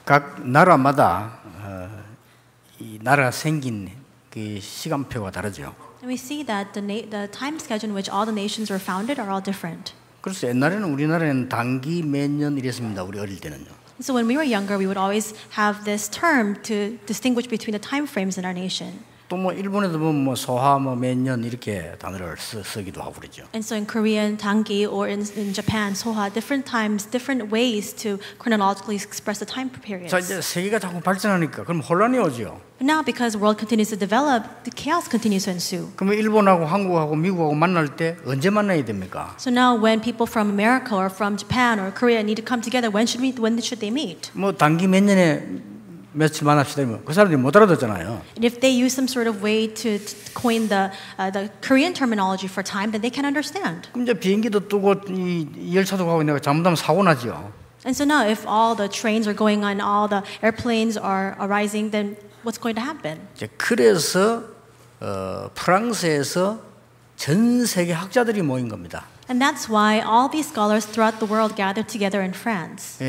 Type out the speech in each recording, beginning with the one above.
각 나라마다 이 나라가 생긴 그 시간표가 다르죠. And we see that the time schedule in which all the nations were founded are all different. 그래서 옛날에는 우리나라에는 단기 몇 년 이랬습니다. 우리 어릴 때는요. So when we were younger, we would always have this term to distinguish between the time frames in our nation. 또 뭐 일본에도 보면 뭐 소하 뭐 몇 년 이렇게 단어를 쓰기도 하고 그러죠. And so in Korean, Dangi, or in Japan, Soha, different times, different ways to chronologically express the time periods. 자 이제 세계가 자꾸 발전하니까 그럼 혼란이 오죠. But now, because the world continues to develop, the chaos continues to ensue. 그러면 일본하고 한국하고 미국하고 만날 때 언제 만나야 됩니까? So now, when people from America or from Japan or Korea need to come together, when should they meet? 뭐 단기 몇 년에 며칠 만납시다 이러면 그 사람들이 못 알아듣잖아요. And if they use some sort of way to coin the Korean terminology for time, then they can understand. 그럼 이제 비행기도 뜨고 이 열차도 가고 내가 잘못하면 사고 나죠. And so now, if all the trains are going on, all the airplanes are arising, then what's going to happen? 이제 그래서 프랑스에서 전 세계 학자들이 모인 겁니다. And that's why all these scholars throughout the world gathered together in France.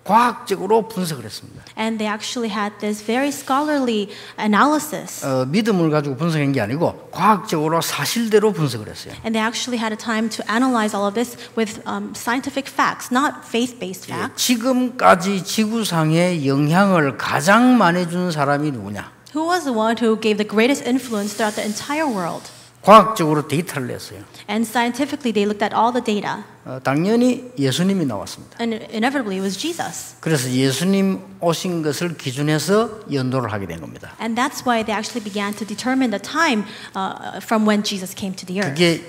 과학적으로 분석을 했습니다. And they actually had this very scholarly analysis. 믿음을 가지고 분석한 게 아니고 과학적으로 사실대로 분석을 했어요. And they actually had a time to analyze all of this with scientific facts, not faith-based facts. 지금까지 지구상에 영향을 가장 많이 준 사람이 누구냐? Who was the one who gave the greatest influence throughout the entire world? 과학적으로 데이터를 냈어요. And scientifically, they looked at all the data. 당연히 예수님이 나왔습니다. And inevitably, it was Jesus. 그래서 예수님 오신 것을 기준해서 연도를 하게 된 겁니다. And that's why they actually began to determine the time from when Jesus came to the earth. 그게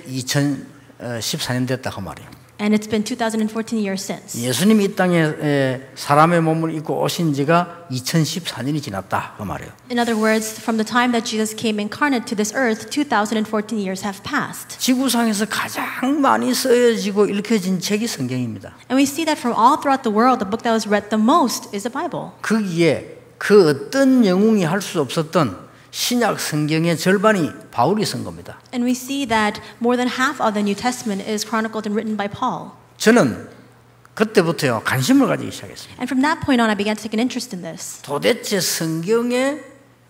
2014년 됐다 그 말이에요. And it's been 2014 years since. 예수님이 이 땅에 사람의 몸을 입고 오신 지가 2014년이 지났다 그 말이에요. In other words, from the time that Jesus came incarnate to this earth, 2014 years have passed. 지구상에서 가장 많이 쓰여지고 읽혀진 책이 성경입니다. And we see that from all throughout the world, the book that was read the most is the Bible. 거기에 그 어떤 영웅이 할 수 없었던 신약 성경의 절반이 바울이 쓴 겁니다. And we see that more than half of the New Testament is chronicled and written by Paul. 저는 그때부터요 관심을 가지기 시작했습니다. And from that point on, I began to take an interest in this. 도대체 성경에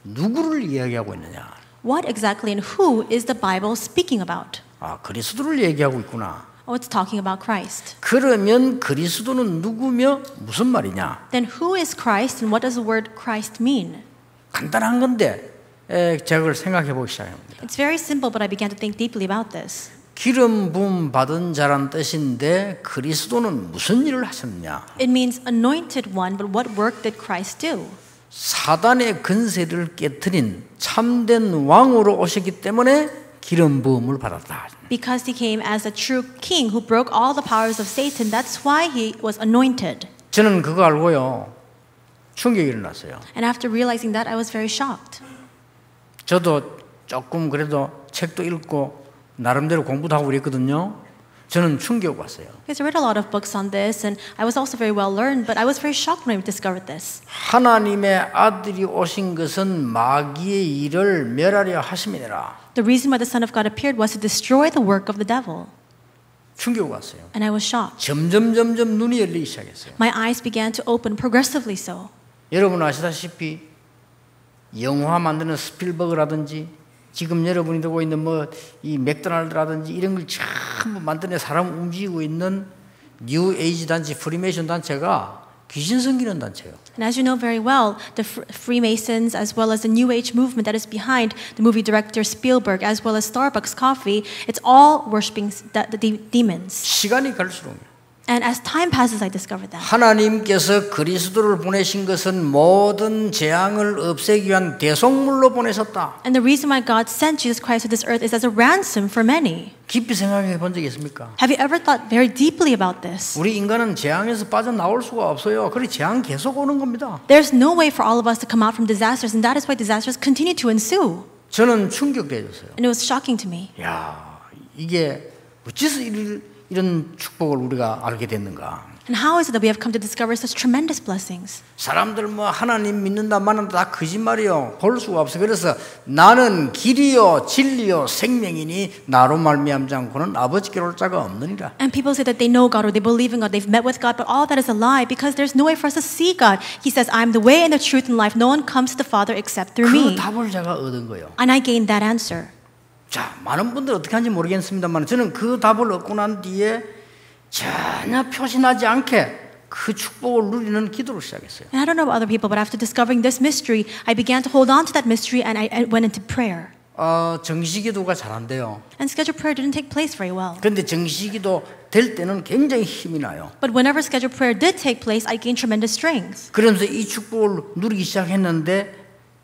누구를 이야기하고 있느냐? What exactly and who is the Bible speaking about? 그리스도를 얘기하고 있구나. Oh, it's talking about Christ. 그러면 그리스도는 누구며 무슨 말이냐? Then who is Christ and what does the word Christ mean? 간단한 건데 제가 그걸 생각해 보기 시작합니다. It's very simple, but I began to think deeply about this. 기름 부음 받은 자란 뜻인데 그리스도는 무슨 일을 하셨느냐? It means anointed one, but what work did Christ do? 사단의 근세를 깨트린 참된 왕으로 오셨기 때문에 기름 부음을 받았다. Because he came as a true king who broke all the powers of Satan. That's why he was anointed. 저는 그거 알고요 충격이 일어났어요. And after realizing that, I was very shocked. 저도 조금 그래도 책도 읽고 나름대로 공부도 하고 그랬거든요. 저는 충격 왔어요. Because I read a lot of books on this, and I was also very well learned, but I was very shocked when I discovered this. 하나님의 아들이 오신 것은 마귀의 일을 멸하려 하심이니라. The reason why the Son of God appeared was to destroy the work of the devil. 충격 왔어요. And I was shocked. 점점 눈이 열리기 시작했어요. My eyes began to open progressively so. 여러분 아시다시피 영화 만드는 스필버그라든지 지금 여러분이 들고 있는 뭐 이 맥도날드라든지 이런 걸 전부 만드는 사람 움직이고 있는 뉴 에이지 단체, 프리메이션 단체가 귀신 섬기는 단체예요. And as you know very well, the Freemasons, as well as the New Age movement that is behind the movie director Spielberg, as well as Starbucks Coffee, it's all worshiping the demons. 시간이 갈수록 And as time passes, I discovered that. 하나님께서 그리스도를 보내신 것은 모든 재앙을 없애기 위한 대속물로 보내셨다. And the reason why God sent Jesus Christ to this earth is as a ransom for many. 깊이 생각해 본 적이 있습니까? Have you ever thought very deeply about this? 우리 인간은 재앙에서 빠져나올 수가 없어요. 그래 재앙 계속 오는 겁니다. There's no way for all of us to come out from disasters, and that is why disasters continue to ensue. 저는 충격되었어요. And it was shocking to me. 야, 이게 어째서 이런 축복을 우리가 알게 됐는가? And how is it that we have come to discover such tremendous blessings? 사람들 뭐 하나님 믿는다 말한다 다 거짓말이요. 볼 수가 없어. 그래서 나는 길이요 진리요 생명이니 나로 말미암지 않고는 아버지께로 올 자가 없느니라. And people say that they know God or they believe in God, they've met with God, but all that is a lie because there's no way for us to see God. He says, I'm the way and the truth and life. No one comes to the Father except through 그 me. 답을 제가 얻은 거예요. And I gained that answer. 자, 많은 분들 어떻게 하는지 모르겠습니다만 저는 그 답을 얻고 난 뒤에 전혀 표시나지 않게 그 축복을 누리는 기도를 시작했어요. And I don't know about other people, but after discovering this mystery, I began to hold on to that mystery and I went into prayer. 정시기도가 잘 안 돼요. And scheduled prayer didn't take place very well. 그런데 정시기도 될 때는 굉장히 힘이 나요. But whenever scheduled prayer did take place, I gained tremendous strength. 그러면서 이 축복을 누리기 시작했는데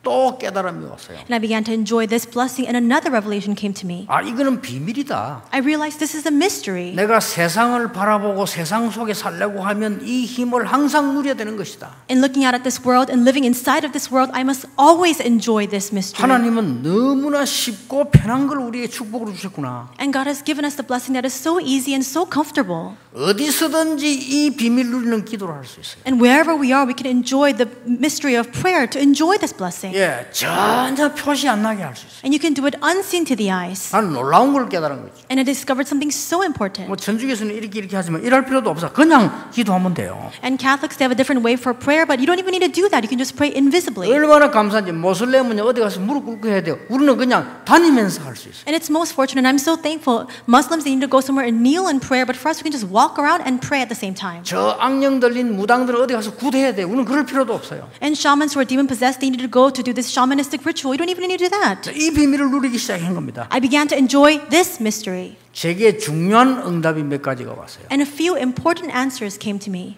또 깨달음이 왔어요. And I began to enjoy this blessing and another revelation came to me. 아, 이거는 비밀이다. I realized this is a mystery. 내가 세상을 바라보고 세상 속에 살려고 하면 이 힘을 항상 누려야 되는 것이다. In looking out at this world and living inside of this world, I must always enjoy this mystery. 하나님은 너무나 쉽고 편한 걸 우리에게 축복으로 주셨구나. And God has given us the blessing that is so easy and so comfortable. 어디서든지 이 비밀 누리는 기도를 할 수 있어요. And wherever we are, we can enjoy the mystery of prayer to enjoy this blessing. 예, 전혀 표시 안 나게 할 수 있어요. And you can do it unseen to the eyes. 나는 놀라운 걸 깨달은 거죠. And I discovered something so important. 뭐 천주교에서는 이렇게 하지만 이럴 필요도 없어. 그냥 기도하면 돼요. And Catholics, they have a different way for prayer, but you don't even need to do that. You can just pray invisibly. 얼마나 감사한지 모슬렘은 어디 가서 무릎 꿇고 해야 돼요. 우리는 그냥 다니면서 할 수 있어요. And it's most fortunate. I'm so thankful. Muslims, they need to go somewhere and kneel in prayer, but for us, we can just walk around and pray at the same time. 저 악령 들린 무당들은 어디 가서 구대해야 돼요. 우리는 그럴 필요도 없어요. And shamans who are demon possessed, they need to go to do this shamanistic ritual. You don't even need to do that. 이 비밀을 누리기 시작한 겁니다. I began to enjoy this mystery. 제게 중요한 응답이 몇 가지가 왔어요. And a few important answers came to me.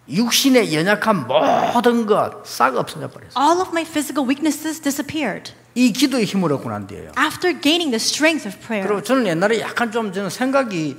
육신의 연약한 모든 것 싹 없어져 버렸어요. All of my physical weaknesses disappeared. 이 기도의 힘을 얻고 난 뒤에요. After gaining the strength of prayer. 그리고 저는 옛날에 약간 좀 저는 생각이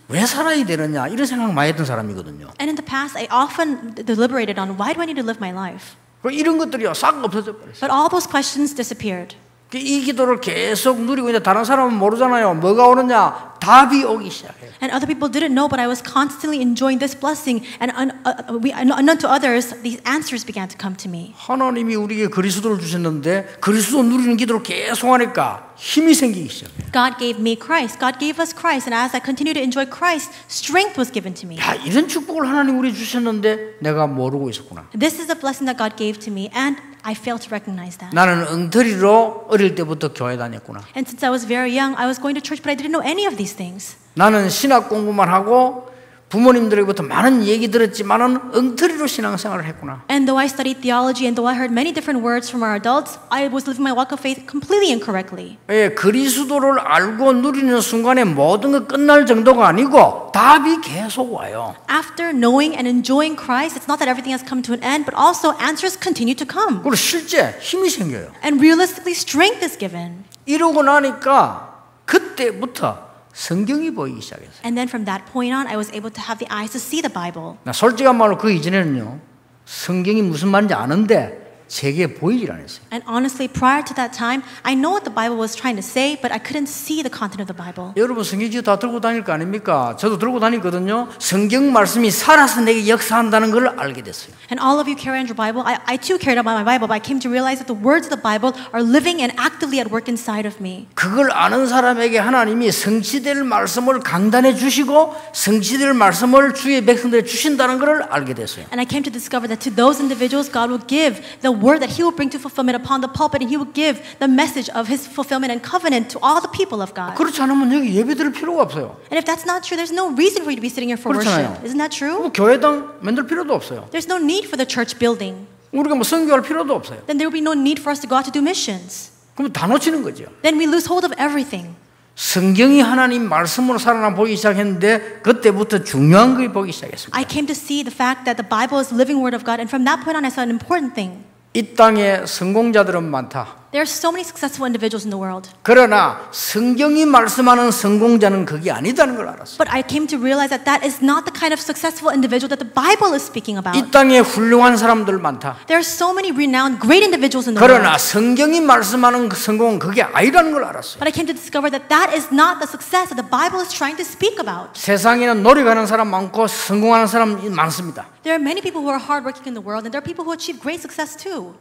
왜 살아야 되느냐 이런 생각 많이 했던 사람이거든요. And in the past, I often deliberated on why do I need to live my life? 이런 것들이요 싹 없어져 버렸어요. But all those questions disappeared. 이 기도를 계속 누리고 있는데 다른 사람은 모르잖아요. 뭐가 오느냐 답이 오기 시작해요. And other people didn't know, but I was constantly enjoying this blessing. And unknown to others, these answers began to come to me. 하나님이 우리에게 그리스도를 주셨는데 그리스도 누리는 기도를 계속 하니까 힘이 생기기 시작해요. God gave me Christ. God gave us Christ. And as I continued to enjoy Christ, strength was given to me. 야, 이런 축복을 하나님 우리 주셨는데 내가 모르고 있었구나. This is a blessing that God gave to me, and I failed to recognize that. 나는 엉터리로 어릴 때부터 교회 다녔구나. And since I was very young, I was going to church, but I didn't know any of these things. 나는 신학 공부만 하고 부모님들로부터 많은 얘기 들었지만은 엉터리로 신앙생활을 했구나. And though I studied theology and though I heard many different words from our adults, I was living my walk of faith completely incorrectly. 예, 그리스도를 알고 누리는 순간에 모든 것 끝날 정도가 아니고 답이 계속 와요. After knowing and enjoying Christ, it's not that everything has come to an end, but also answers continue to come. 그리고 실제 힘이 생겨요. And realistically, strength is given. 이러고 나니까 그때부터 성경이 보이기 시작했어요. And then from that point on, I was able to have the eyes to see the Bible. 나 솔직한 말로 그 이전에는요 성경이 무슨 말인지 아는데 제게 보이질 않았어요. And honestly, prior to that time, I know what the Bible was trying to say, but I couldn't see the content of the Bible. 여러분 성경지 다 들고 다닐 거 아닙니까? 저도 들고 다니거든요. 성경 말씀이 살아서 내게 역사한다는 걸 알게 됐어요. And all of you carry on your Bible. I too carried on my Bible, but I came to realize that the words of the Bible are living and actively at work inside of me. 그걸 아는 사람에게 하나님이 성취될 말씀을 강단해 주시고 성취될 말씀을 주의 백성들에게 주신다는 걸 알게 됐어요. And I came to discover that to those individuals, God will give the word that He will bring to fulfillment upon the pulpit, and He will give the message of His fulfillment and covenant to all the people of God. 그렇지 않으면 여기 예배 드릴 필요가 없어요. And if that's not true, there's no reason for you to be sitting here for 그렇잖아요. worship. Isn't that true? 뭐 교회당 만들 필요도 없어요. There's no need for the church building. 우리가 뭐 선교할 필요도 없어요. Then there will be no need for us to go out to do missions. 그럼 다 놓치는 거죠. Then we lose hold of everything. 성경이 하나님 말씀으로 살아나 보이기 시작했는데 그때부터 중요한 걸 보기 시작했습니다. I came to see the fact that the Bible is the living word of God, and from that point on, I saw an important thing. 이 땅에 성공자들은 많다. There are so many successful individuals in the world. 그러나 성경이 말씀하는 성공자는 그게 아니다는 걸 알았어요. But I came to realize that that is not the kind of successful individual that the Bible is speaking about. 이 땅에 훌륭한 사람들 많다. There are so many renowned, great individuals in the world. 그러나 성경이 말씀하는 그 성공은 그게 아니라는 걸 알았어요. But I came to discover that that is not the success that the Bible is trying to speak about. 세상에는 노력하는 사람 많고 성공하는 사람 많습니다. There are many people who are hardworking in the world, and there are people who achieve great success too.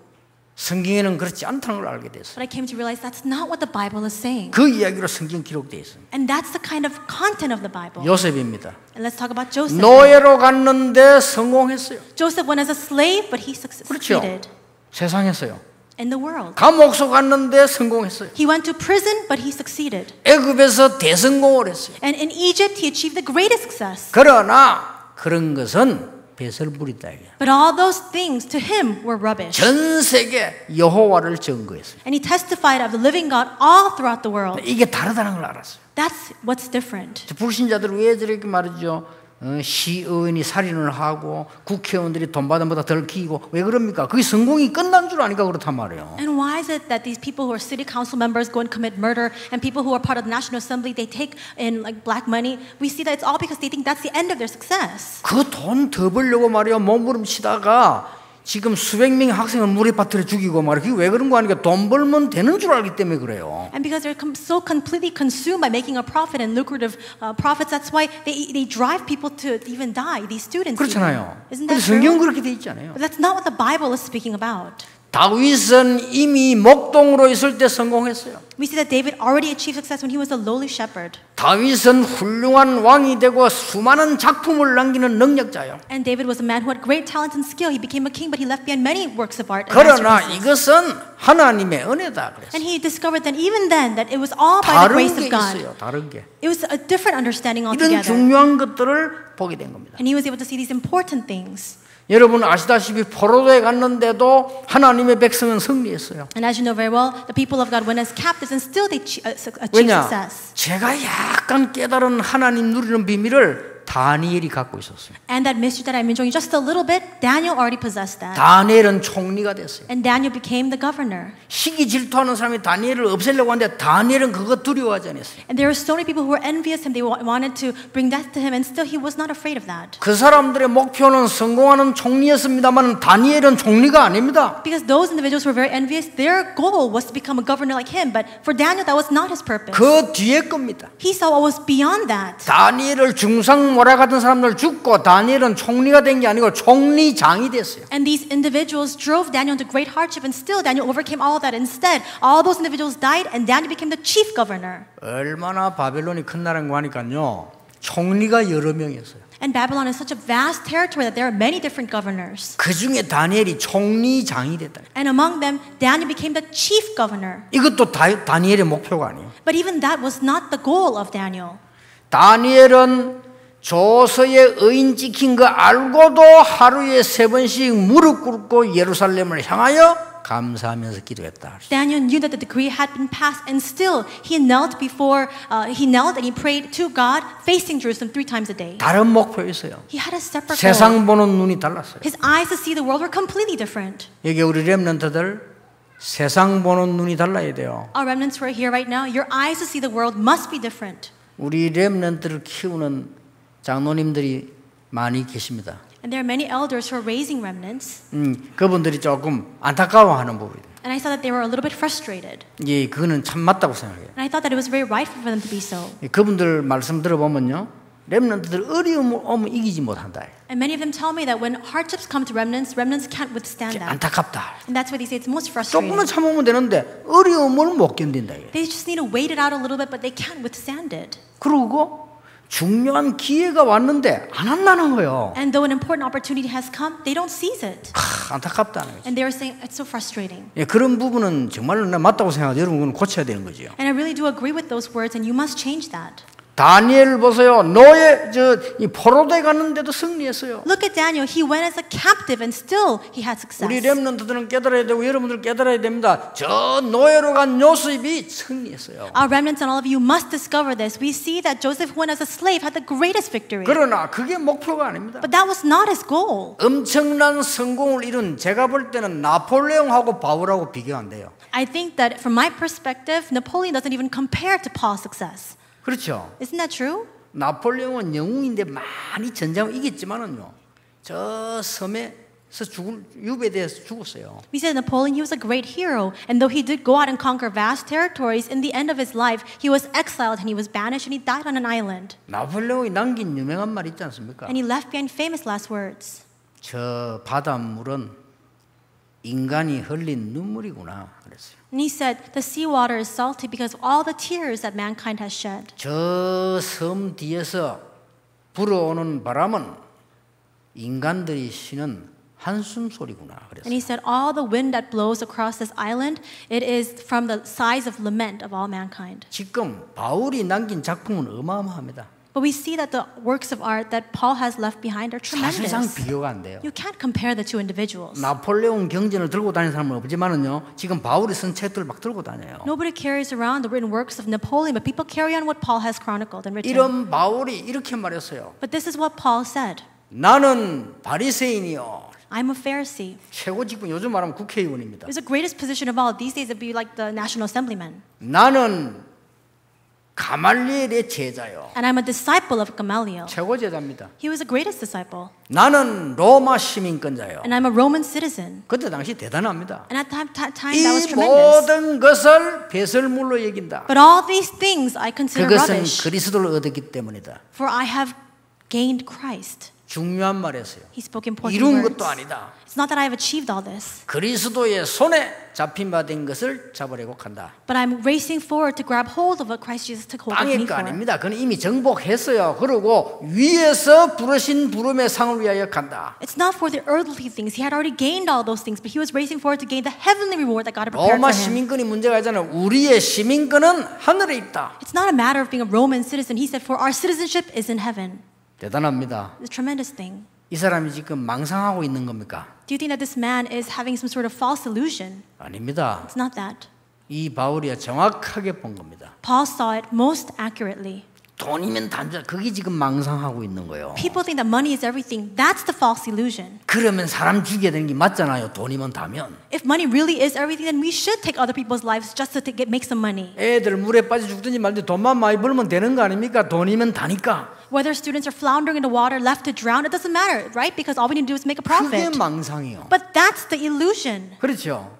성경에는 그렇지 않다는 걸 알게 됐어요. But I came to realize that's not what the Bible is saying. 그 이야기로 성경 기록되어 있습니다. And that's the kind of content of the Bible. 요셉입니다. And let's talk about Joseph. 노예로 갔는데 성공했어요. Joseph went as a slave, but he 그렇죠. succeeded 세상에서요. in the world. 감옥소 갔는데 성공했어요. He went to prison, but he succeeded. 애굽에서 대성공을 했어요. And in Egypt, he achieved the greatest success. 그러나 그런 것은 배설물이다. But all those things to him were rubbish. 전 세계 여호와를 증거했어요. And he testified of the living God all throughout the world. 이게 다르다는 걸 알았어요. That's what's different. 불신자들 왜 저렇게 말이죠? 시의원이 살인을 하고 국회의원들이 돈 받은 보다 덜 키고 왜 그럽니까? 그게 성공이 끝난 줄 아니까 그렇단 말이에요. And why is it that these people who are city council members go and commit murder, and people who are part of the National Assembly, they take in like black money? We see that it's all because they think that's the end of their success. 그 돈 더 벌려고 말이야 몸부림치다가 지금 수백 명의 학생을 물에 빠뜨려 죽이고 말이야. 그게 왜 그런 거 아니까 돈 벌면 되는 줄 알기 때문에 그래요. And because they're so completely consumed by making a profit and lucrative profits, that's why they drive people to even die. These students. 그렇잖아요. Isn't 근데 that 성경 true? 그렇게 돼 있잖아요. But that's not what the Bible is speaking about. 다윗은 이미 목동으로 있을 때 성공했어요. We see that David already achieved success when he was a lowly shepherd. 다윗은 훌륭한 왕이 되고 수많은 작품을 남기는 능력자예요. And David was a man who had great talent and skill. He became a king, but he left behind many works of art. And 그러나 masterpieces. 이것은 하나님의 은혜다 그랬어요. And he discovered that even then that it was all by the 다른 grace 게 of God. 있어요. 다른 게. It was a different understanding 이런 altogether. 중요한 것들을 보게 된 겁니다. And he was able to see these important things. 여러분 아시다시피 포로도에 갔는데도 하나님의 백성은 승리했어요. And as you know very well, the people of God went as captives and still they achieved 왜냐? success. 제가 약간 깨달은 하나님 누리는 비밀을 다니엘이 갖고 있었어요. And that mystery that I'm enjoying just a little bit, Daniel already possessed that. 다니엘은 총리가 됐어요. And Daniel became the governor. 시기 질투하는 사람이 다니엘을 없애려고 하는데 다니엘은 그거 두려워하지 않았어요. And there were so many people who were envious him. They wanted to bring death to him, and still he was not afraid of that. 그 사람들의 목표는 성공하는 총리였습니다만 다니엘은 총리가 아닙니다. Because those individuals who were very envious, their goal was to become a governor like him. But for Daniel, that was not his purpose. 그 뒤에 겁니다. He saw what was beyond that. 다니엘을 중상 모라 같은 사람들 죽고 다니엘은 총리가 된 게 아니고 총리장이 됐어요. And these individuals drove Daniel into great hardship, and still Daniel overcame all of that. Instead, all those individuals died, and Daniel became the chief governor. 얼마나 바벨론이 큰 나라인 거 하니까요. 총리가 여러 명이었어요. And Babylon is such a vast territory that there are many different governors. 그 중에 다니엘이 총리장이 됐다. And among them, Daniel became the chief governor. 이것도 다니엘의 목표가 아니에요. But even that was not the goal of Daniel. 다니엘은 조서에 의인 찍힌 거 알고도 하루에 3번씩 무릎 꿇고 예루살렘을 향하여 감사하면서 기도했다. Daniel knew that the decree had been passed, and still he knelt and he prayed to God, facing Jerusalem 3 times a day. 다른 목표였어요. He had a separate goal. 세상 보는 눈이 달랐어요. His eyes to see the world were completely different. 여기 우리 렘넌트들 세상 보는 눈이 달라야 돼요. Our remnants who are here right now, your eyes to see the world must be different. 우리 렘넌트를 키우는 장로님들이 많이 계십니다. And there are many elders who are raising remnants. 그분들이 조금 안타까워하는 부분이에요. And I saw that they were a little bit frustrated. 예, 그거는 참 맞다고 생각해요. And I thought that it was very rightful for them to be so. 그분들 말씀 들어보면요, 렘넌트들 어려움 오면 이기지 못한다. And many of them tell me that when hardships come to remnants can't withstand that. 안타깝다. And that's why they say it's most frustrating. 조금만 참으면 되는데 어려움을 못 견딘다. They just need to wait it out a little bit, but they can't withstand it. 그리고 중요한 기회가 왔는데 안 한다는 거예요. And though an important opportunity has come, they don't seize it. 안타깝다는 거죠. And they are saying it's so frustrating. 예, 그런 부분은 정말로 맞다고 생각하죠. 여러분 그건 고쳐야 되는 거죠. And I really do agree with those words, and you must change that. 다니엘 보세요. 노예 이 포로대 갔는데도 승리했어요. Look at Daniel. He went as a captive, and still he had success. 우리 렘넌트들은 깨달아야 되고 여러분들 깨달아야 됩니다. 저 노예로 간 요셉이 승리했어요. Our remnants and all of you must discover this. We see that Joseph, who went as a slave, had the greatest victory. 그러나 그게 목표가 아닙니다. But that was not his goal. 엄청난 성공을 이룬 제가 볼 때는 나폴레옹하고 바울하고 비교 안 돼요. I think that from my perspective, Napoleon doesn't even compare to Paul's success. 그렇죠. Isn't that true? 나폴레옹은 영웅인데 많이 전쟁을 이겼지만은요, 저 섬에서 유배돼서 죽었어요. We said Napoleon, he was a great hero, and though he did go out and conquer vast territories, in the end of his life, he was exiled and he was banished and he died on an island. 나폴레옹이 남긴 유명한 말 있지 않습니까? And he left behind famous last words. 저 바닷물은 인간이 흘린 눈물이구나 그랬어요. And he said, the seawater is salty because of all the tears that mankind has shed. 저 섬 뒤에서 불어오는 바람은 인간들이 쉬는 한숨 소리구나 And 그랬어요. he said, all the wind that blows across this island, it is from the sighs of lament of all mankind. 지금 바울이 남긴 작품은 어마어마합니다. But we see that the works of art that Paul has left behind are 사실상 tremendous. 비교가 안 돼요. You can't compare the two individuals. 나폴레옹 경전을 들고 다니는 사람은 없지만은요, 지금 바울이 쓴 책들 막 들고 다녀요. Nobody carries around the written works of Napoleon, but people carry on what Paul has chronicled and written. 이런 바울이 이렇게 말했어요. But this is what Paul said. 나는 바리새인이요. I'm a Pharisee. 최고 직분 요즘 말하면 국회의원입니다. It's the greatest position of all. These days it'd be like the National Assemblyman. 나는 가말리엘의 제자요. And I'm a disciple of Gamaliel. 최고 제자입니다. He was the greatest disciple. 나는 로마 시민권자요. And I'm a Roman citizen. 그때 당시 대단합니다. And at that time that was 이 tremendous. 모든 것을 배설물로 여긴다. But all these things I consider 그것은 rubbish, 그리스도를 얻었기 때문이다. for I have gained Christ. 중요한 말이었어요. He spoke important 이룬 words. 것도 아니다. It's not that I have achieved all this, 그리스도의 손에 잡힌 바 된 것을 잡으려고 한다. but I'm racing forward to grab hold of what Christ Jesus took hold of 땅의 me 거 for. 아닙니다. 그는 이미 정복했어요. 그리고 위에서 부르신 부름의 상을 위하여 간다. It's not for the earthly things. He had already gained all those things, but he was racing forward to gain the heavenly reward that God had prepared 로마 for him. 시민권이 문제가 아니잖아요. 우리의 시민권은 하늘에 있다. It's not a matter of being a Roman citizen. He said, for our citizenship is in heaven. 대단합니다. It's a tremendous thing. 이 사람이 지금 망상하고 있는 겁니까? Do you think that this man is having some sort of false illusion? 아닙니다. It's not that. 이 바울이 정확하게 본 겁니다. Paul saw it most accurately. 돈이면 단자. 그게 지금 망상하고 있는 거예요. People think that money is everything. That's the false illusion. 그러면 사람 죽여야 되는 게 맞잖아요. 돈이면 다면. If money really is everything, then we should take other people's lives just to make some money. 애들 물에 빠져 죽든지 말든지 돈만 많이 벌면 되는 거 아닙니까? 돈이면 다니까. Whether students are floundering in the water, left to drown, it doesn't matter, right? Because all we need to do is make a 그게 profit. 망상이요. But that's the illusion. 그렇죠.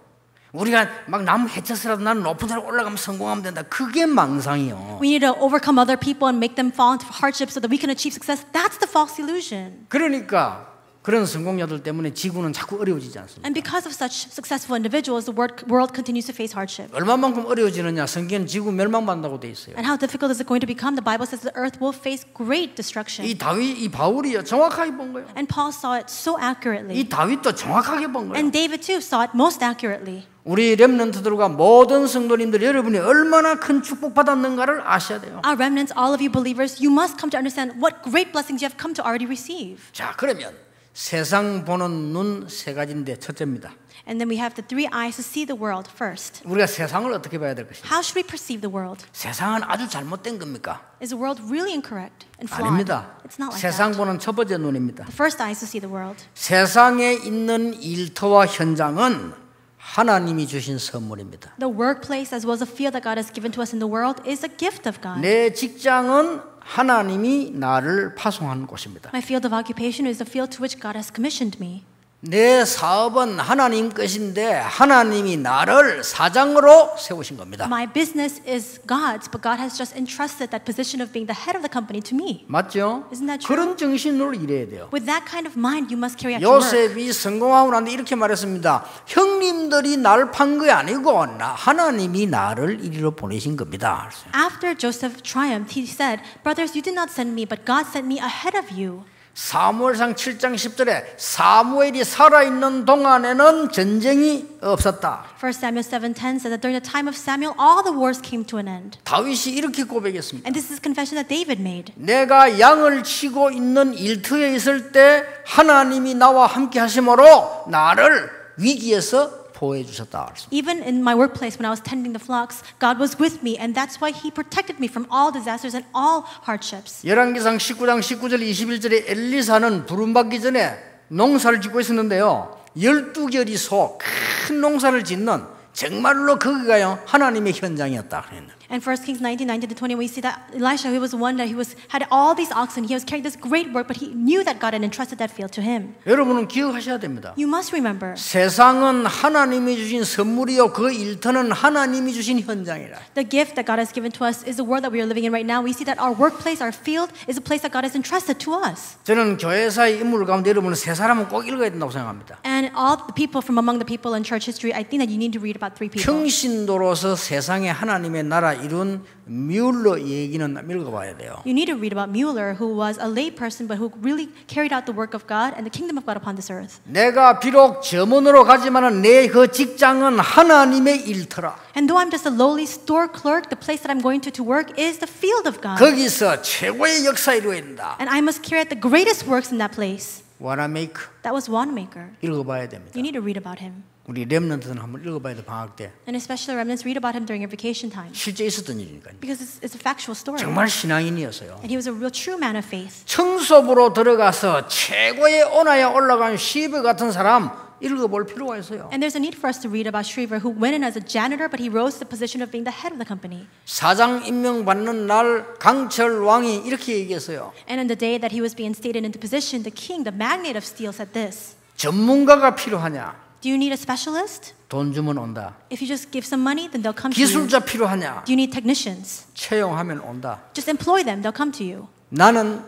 우리가 막 남 해쳐서라도 나는 높은 데로 올라가면 성공하면 된다. 그게 망상이요. We need to overcome other people and make them fall into hardship so that we can achieve success. That's the false illusion. 그러니까 그런 성공자들 때문에 지구는 자꾸 어려워지지 않습니까? And because of such successful individuals, the world continues to face hardship. 얼마만큼 어려워지느냐? 성경은 지구 멸망받는다고 돼 있어요. And how difficult is it going to become? The Bible says the earth will face great destruction. 이 다윗, 이 바울이요 정확하게 본 거예요. And Paul saw it so accurately. 이 다윗도 정확하게 본 거예요. And David too saw it most accurately. 우리 렘넌트들과 모든 성도님들 여러분이 얼마나 큰 축복 받았는가를 아셔야 돼요. Our remnants, all of you believers, you must come to understand what great blessings you have come to already receive. 자, 그러면 세상 보는 눈 세 가지인데 첫째입니다. And then we have the three eyes to see the world first. 우리가 세상을 어떻게 봐야 될 것인가? How should we perceive the world? 세상은 아주 잘못된 겁니까? Is the world really incorrect and flawed? 아닙니다. It's not like 세상 that. 보는 첫 번째 눈입니다. The first eye is to see the world. 세상에 있는 일터와 현장은 하나님이 주신 선물입니다. The workplace as well as the field that God has given to us in the world is a gift of God. 내 직장은 하나님이 나를 파송한 곳입니다. My field of occupation is the field to which God has commissioned me. 내 사업은 하나님 것인데 하나님이 나를 사장으로 세우신 겁니다. My business is God's, but God has just entrusted that position of being the head of the company to me. 맞죠? Isn't that true? 그런 정신으로 일해야 돼요. With that kind of mind, you must carry out your work. 요셉이 성공하고 나는데 이렇게 말했습니다. 형님들이 나를 판 게 아니고 하나님이 나를 이리로 보내신 겁니다. After Joseph triumphed, he said, "Brothers, you did not send me, but God sent me ahead of you." 사무엘상 7장 10절에 사무엘이 살아있는 동안에는 전쟁이 없었다. 1 Samuel 7:10 says that during the time of Samuel, all the wars came to an end. 다윗이 이렇게 고백했습니다. And this is a confession that David made. 내가 양을 치고 있는 일터에 있을 때 하나님이 나와 함께 하심으로 나를 위기에서 보호해 주셨다. Even in my workplace when I was tending the flocks, God was with me, and that's why He protected me from all disasters and all hardships. 열왕기상 19장 19절 21절에 엘리사는 부름받기 전에 농사를 짓고 있었는데요. 12결이 소 큰 농사를 짓는 정말로 거기가요 하나님의 현장이었다 그랬는. And 1 Kings 19:19-20, we see that Elisha, he was one that had all these oxen. He was carrying this great work, but he knew that God had entrusted that field to him. 여러분은 기억하셔야 됩니다. You must remember. 세상은 하나님이 주신 선물이요 그 일터는 하나님이 주신 현장이라. The gift that God has given to us is the world that we are living in right now. We see that our workplace, our field, is a place that God has entrusted to us. 저는 교회사의 인물 가운데 여러분은 세 사람은 꼭 읽어야 된다고 생각합니다. And all the people from among the people in church history, I think that you need to read about 3 people. 평신도로서 세상에 하나님의 나라 이룬 뮬러 얘기는 읽어봐야 돼요. You need to read about Mueller, who was a lay person, but who really carried out the work of God and the kingdom of God upon this earth. 내가 비록 점원으로 가지만은 내 그 직장은 하나님의 일터라. And though I'm just a lowly store clerk, the place that I'm going to work is the field of God. 거기서 최고의 역사 이루어진다. And I must carry out the greatest works in that place. 와나메이커 That was Wanamaker. 읽어봐야 됩니다. You need to read about him. 우리 렘넌트는 한번 읽어봐야 돼 방학 때. And especially remnants, read about him during your vacation time. 실제 있었던 일이니까요. Because it's a factual story. 정말 신앙인이었어요. And he was a real true man of faith. 청소부로 들어가서 최고의 온화에 올라간 시브 같은 사람 읽어볼 필요가 있어요. And there's a need for us to read about Shriver, who went in as a janitor, but he rose to the position of being the head of the company. 사장 임명 받는 날 강철 왕이 이렇게 얘기했어요. And in the day that he was being instated into position, the king, the magnate of steel, said this: 전문가가 필요하냐? Do you need a specialist? 돈 주면 온다. If you just give some money, then they'll come to you. 기술자 필요하냐? Do you need technicians? 채용하면 온다. Just employ them, they'll come to you. 나는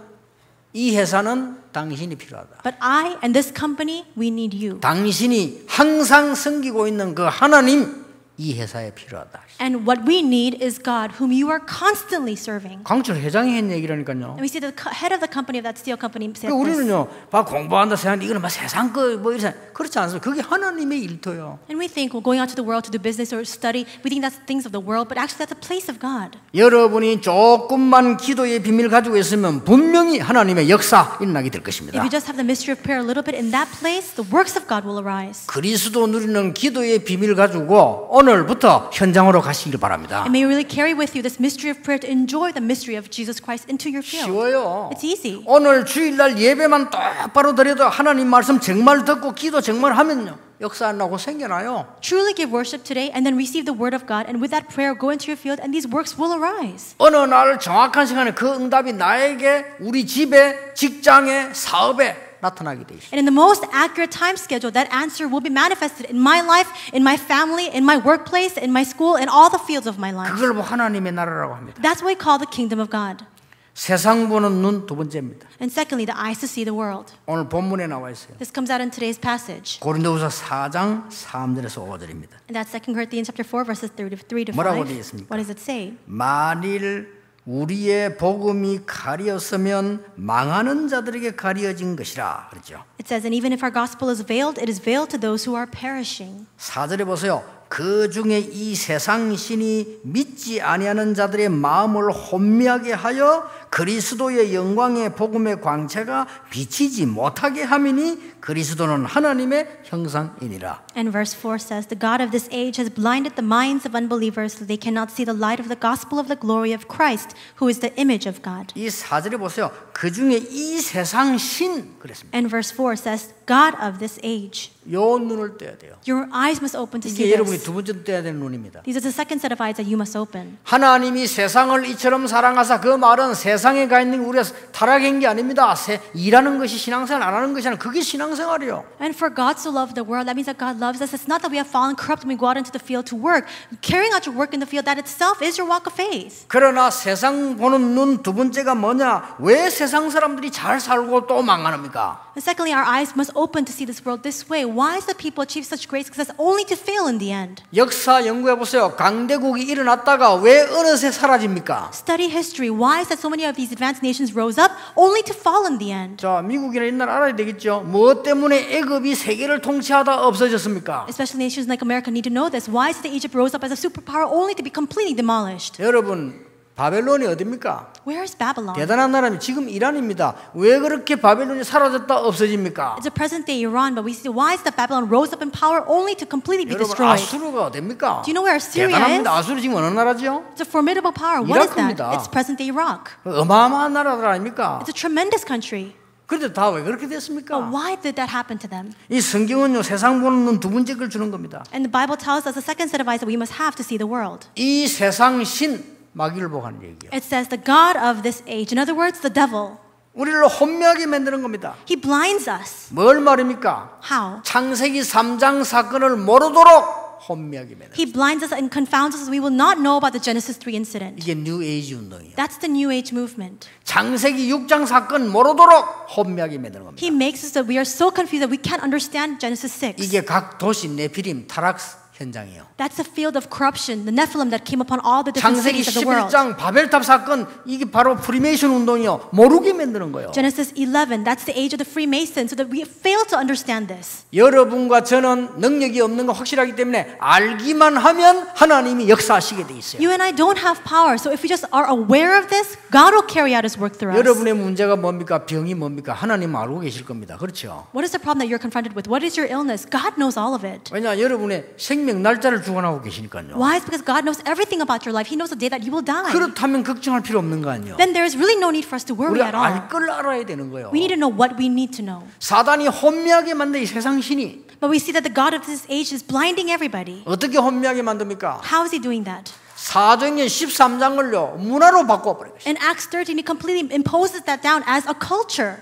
이 회사는 당신이 필요하다. But I and this company, we need you. 당신이 항상 섬기고 있는 그 하나님 이 회사에 필요하다. And what we need is God, whom you are constantly serving. 강철 회장이 한 얘기라니까요. And we see the head of the company of that steel company said this. 우리는요, 막 공부한다 생각하는데 이거는 막 세상 거 이런 그렇지 않습니다. 그게 하나님의 일터요. And we think, well, going out to the world to do business or study, we think that's things of the world, but actually that's a place of God. 여러분이 조금만 기도의 비밀 가지고 있으면 분명히 하나님의 역사 일어나게 될 것입니다. If you just have the mystery of prayer a little bit in that place, the works of God will arise. 그리스도 누리는 기도의 비밀 가지고 오늘부터 현장으로 가시길 바랍니다. And may you really carry with you this mystery of prayer to enjoy the mystery of Jesus Christ into your field. 쉬워요. It's easy. 오늘 주일날 예배만 똑바로 드려도 하나님 말씀 정말 듣고 기도 정말 하면요. 역사 안 나고 생겨나요. Truly give worship today and then receive the word of God, and with that prayer go into your field and these works will arise. 어느 날 정확한 시간에 그 응답이 나에게, 우리 집에, 직장에, 사업에 나타나게 돼 있어요. And in the most accurate time schedule, that answer will be manifested in my life, in my family, in my workplace, in my school, in all the fields of my life. 그걸 뭐 하나님의 나라라고 합니다. That's what we call the kingdom of God. 세상 보는 눈 두 번째입니다. And secondly, the eyes to see the world. 오늘 본문에 나와 있어요. This comes out in today's passage. 고린도후서 4장 3절에서 5절입니다. And that's 2 Corinthians chapter 4 verses 3 to 5. 뭐라고 되어 있습니까? What does it say? 만일 우리의 복음이 가려졌으면 망하는 자들에게 가려진 것이라 그랬죠. It says, and even if our gospel is veiled, it is veiled to those who are perishing. 4절에 보세요. 그 중에 이 세상 신이 믿지 아니하는 자들의 마음을 혼미하게 하여 그리스도의 영광의 복음의 광채가 비치지 못하게 함이니 그리스도는 하나님의 형상이니라. And verse 4 says, the God of this age has blinded the minds of unbelievers so they cannot see the light of the gospel of the glory of Christ, who is the image of God. 이 4절에 보세요. 그 중에 이 세상 신 그랬습니다. And verse 4 says, God of this age. 요 눈을 떼야 돼요. Your eyes must open to see 이게 여러분이 this. 두 번째 떼야 될 눈입니다. These are the second set of eyes that you must open. 하나님이 세상을 이처럼 사랑하사, 그 말은 세상에 가 있는 우리가 타락한 게 아닙니다. 일하는 것이 신앙생활, 안 하는 것이 아니라 그게 신앙생활이요. And for God to love the world, that means that God loves us. It's not that we have fallen corrupt when we go out into the field to work. Carrying out your work in the field, that itself is your walk of faith. 그러나 세상 보는 눈 두 번째가 뭐냐? 왜 세상 사람들이 잘 살고 또 망하는입니까? And secondly, our eyes must open to see this world this way. Why is the people achieve such great success only to fail in the end? 역사 연구해 보세요. 강대국이 일어났다가 왜 어느새 사라집니까? Study history. Why is that so many of these advanced nations rose up only to fall in the end? 자, 미국이나 옛날 알아야 되겠죠. 뭐 때문에 애굽이 세계를 통치하다 없어졌습니까? Especially nations like America need to know this. Why is it that Egypt rose up as a superpower only to be completely demolished? 여러분, 바벨론이 어딥니까? Where is Babylon? 대단한 나라입니다. 지금 이란입니다. 왜 그렇게 바벨론이 사라졌다 없어집니까? It's a present-day Iran, but we see why is that Babylon rose up in power only to completely be 여러분, destroyed? 아수르가 어딥니까? Do you know where Assyria is? 대단합니다. 아수르 지금 어느 나라죠? It's a formidable power. What is that? 이라크입니다. It's present-day Iraq. 어마어마한 나라들 아닙니까? It's a tremendous country. 그런데 다 왜 그렇게 됐습니까? But why did that happen to them? 이 성경은요 세상 보는 눈 두 번째 걸 주는 겁니다. And the Bible tells us the second set of eyes that we must have to see the world. 이 세상 신 마귀를 보고 하는 얘기예요. It says the God of this age. In other words, the devil. 우리를 혼미하게 만드는 겁니다. He blinds us. 뭘 말입니까? How? 창세기 3장 사건을 모르도록 혼미하게 만드는 He blinds us and confounds us. We will not know about the Genesis 3 incident. 이게 뉴 에이지 운동이에요. That's the New Age movement. 창세기 6장 사건 모르도록 혼미하게 만드는 겁니다. He makes us that we are so confused that we can't understand Genesis 6. 이게 각 도시 네피림 타락 현장이에요. That's a field of corruption, the Nephilim that came upon all the different 창세기 cities of the world. 11장 바벨탑 사건 이게 바로 프리메이션 운동이요. 모르게 만드는 거예요. Genesis 11, that's the age of the Freemasons, so that we fail to understand this. 여러분과 저는 능력이 없는 거 확실하기 때문에 알기만 하면 하나님이 역사하시게 돼 있어요. You and I don't have power, so if we just are aware of this, God will carry out His work through us. 여러분의 문제가 뭡니까? 병이 뭡니까? 하나님은 알고 계실 겁니다. 그렇죠? What is the problem that you're confronted with? What is your illness? God knows all of it. 왜냐 여러분의 생명 날짜를 주관하고 계시니까요. Why? It's because God knows everything about your life. He knows the day that you will die. 그렇다면 걱정할 필요 없는 거 아니에요. Then there is really no need for us to worry 우리가 at all. 알 걸 알아야 되는 거예요. We need to know what we need to know. 사단이 혼미하게 만든 이 세상 신이 But we see that the God of this age is blinding everybody. 어떻게 혼미하게 만듭니까? How is He doing that? 사도행전 13장을요 문화로 바꿔버려요. In Acts 13, He completely imposes that down as a culture.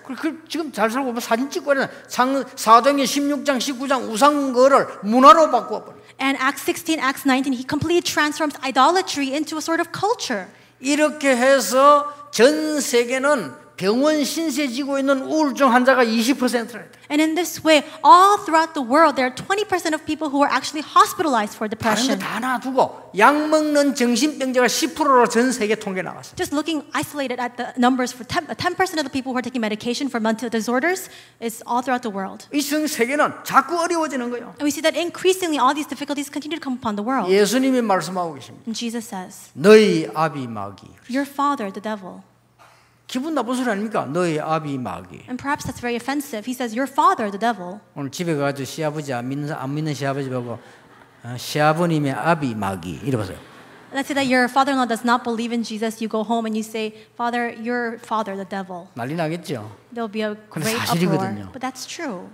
지금 잘 살고 보면 사진 찍고 하는 사도행전 16장 19장 우상거를 문화로 바꿔버려요. And Acts 16, Acts 19, He completely transforms idolatry into a sort of culture. 이렇게 해서 전 세계는 병원 신세지고 있는 우울증 환자가 20%라 해요. And in this way, all throughout the world, there are 20% of people who are actually hospitalized for 다른 depression. 거 다 놔두고 약 먹는 정신병자가 10%로 전 세계 통계 나왔어요. Just looking isolated at the numbers for 10% of the people who are taking medication for mental disorders is all throughout the world. 이 전 세계는 자꾸 어려워지는 거예요. And we see that increasingly all these difficulties continue to come upon the world. 예수님이 말씀하고 계십니다. And Jesus says, 너희 아비 마귀. your father, the devil. 기분 나쁜 소리 아닙니까? 너희 아비 마귀. And perhaps that's very offensive. He says, your father, the devil. 오늘 집에 가서 시아버지 안 믿는 시아버지 보고 시아버님의 아비 마귀 이래보세요. Let's say that your father-in-law does not believe in Jesus. You go home and you say, Father, your father, the devil. 난리 나겠죠. There'll be a 근데 great 사실이거든요. uproar. But that's true.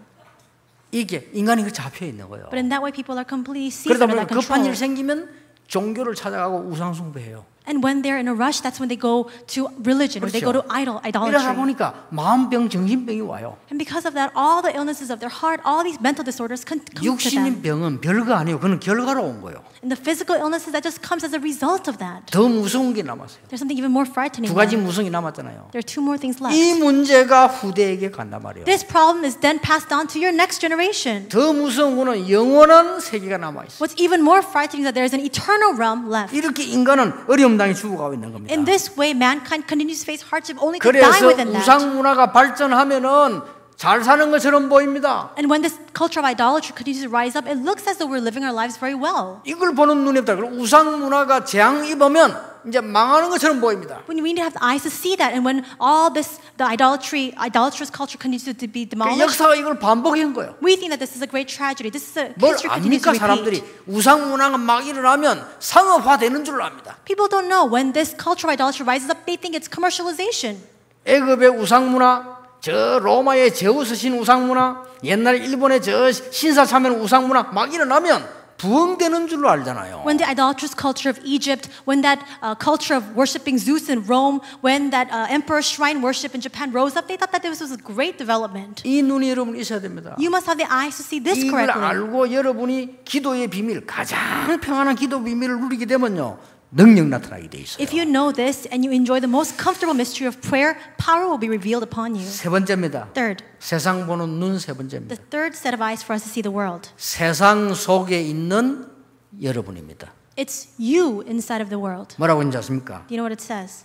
이게 인간이 그 잡혀 있는 거예요. But in that way, people are completely seized 그러다 under 보면 that 급한 일 control. 생기면 종교를 찾아가고 우상숭배해요. And when they're in a rush, that's when they go to religion or they go to 이러다 idolatry. 보니까 마음병, 정신병이 와요. And because of that, all the illnesses of their heart, all these mental disorders come to them. 육신의 병은 별거 아니에요. 그건 결과로 온 거예요. And the physical illnesses, that just comes as a result of that. 더 무서운 게 남았어요. There's something even more frightening. 두 가지 there. 무성이 남았잖아요. There are two more things left. 이 문제가 후대에게 간단 말이에요. This problem is then passed on to your next generation. 더 무서운 거는 영원한 세계가 남아 있어요. What's even more frightening is that there is an eternal realm left. 이렇게 인간은 어려움 당해 죽어가고 있는 겁니다. In this way, mankind continues to face hardship only to die 그래서 within that. 우상 문화가 발전하면은 잘 사는 것처럼 보입니다. And when this culture of idolatry continues to rise up, it looks as though we're living our lives very well. 이걸 보는 눈이 없다. 그리고 우상 문화가 재앙 입으면 이제 망하는 것처럼 보입니다. When we need to have the eyes to see that, and when all this, the idolatrous culture continues to be demolished, 역사가 이걸 반복한 거예요. we think that this is a great tragedy. This is a 뭘 history continues to 압니까 사람들이 repeat. 우상 문화가 막 일어나면 상업화되는 줄 압니다. People don't know when this culture of idolatry rises up, they think it's commercialization. 애굽의 우상 문화, 저 로마의 제우스 신 우상 문화, 옛날 일본의 저 신사 참여는 우상 문화 막 일어나면 부흥되는 줄로 알잖아요. When the idolatrous culture of Egypt, when that culture of worshiping Zeus in Rome, when that emperor shrine worship in Japan rose up, they thought that this was a great development. 이 눈이 여러분 있어야 됩니다. You must have the eyes to see this 이걸 correctly. 알고 여러분이 기도의 비밀, 가장 평안한 기도 비밀을 누리게 되면요. 능력 나타나게 돼 있어요. If you know this and you enjoy the most comfortable mystery of prayer, power will be revealed upon you. 세 번째입니다. Third, 세상 보는 눈 세 the 번째입니다. third set of eyes for us to see the world. 세상 속에 있는 여러분입니다. It's you inside of the world. 뭐라고 했는지 아십니까? Do you know what it says?